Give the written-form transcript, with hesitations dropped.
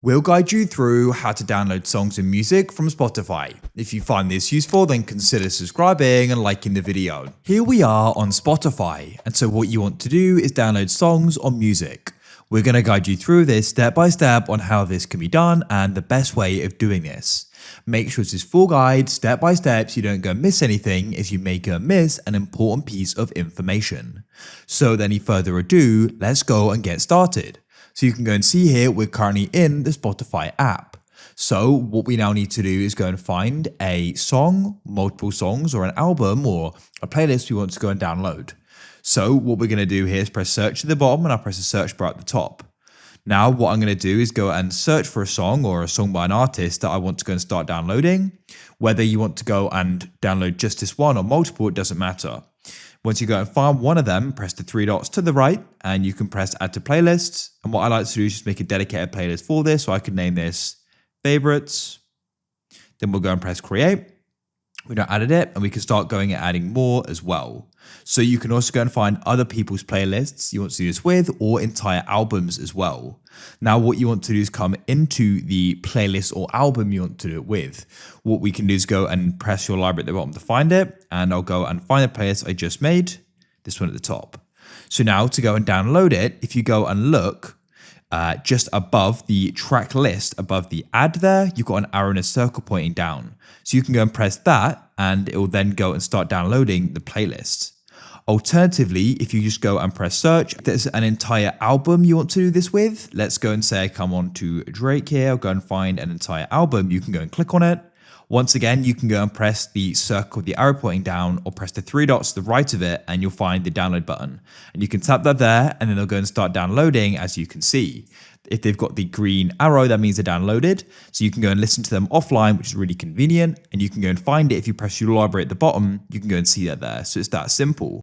We'll guide you through how to download songs and music from Spotify. If you find this useful, then consider subscribing and liking the video. Here we are on Spotify, and so what you want to do is download songs or music. We're going to guide you through this step by step on how this can be done and the best way of doing this. Make sure it's this full guide, step by step, so you don't go miss anything if you may go miss an important piece of information. So without any further ado, let's go and get started. So you can go and see here, we're currently in the Spotify app. So what we now need to do is go and find a song, multiple songs, or an album, or a playlist we want to go and download. So what we're going to do here is press search at the bottom, and I'll press the search bar at the top. Now what I'm going to do is go and search for a song or a song by an artist that I want to go and start downloading. Whether you want to go and download just this one or multiple, it doesn't matter. Once you go and find one of them, press the three dots to the right and you can press add to playlists. And what I like to do is just make a dedicated playlist for this. So I could name this favorites. Then we'll go and press create. We don't added it and we can start going and adding more as well. So you can also go and find other people's playlists you want to do this with or entire albums as well. Now what you want to do is come into the playlist or album you want to do it with. What we can do is go and press your library at the bottom to find it, and I'll go and find the playlist I just made, this one at the top. So now to go and download it, if you go and look just above the track list, above the add there, you've got an arrow and a circle pointing down. So you can go and press that and it will then go and start downloading the playlist. Alternatively, if you just go and press search, if there's an entire album you want to do this with, let's go and say I come on to Drake here, I'll go and find an entire album, you can go and click on it. Once again, you can go and press the circle, the arrow pointing down, or press the three dots to the right of it, and you'll find the download button. And you can tap that there, and then they'll go and start downloading, as you can see. If they've got the green arrow, that means they're downloaded. So you can go and listen to them offline, which is really convenient. And you can go and find it. If you press your library at the bottom, you can go and see that there. So it's that simple.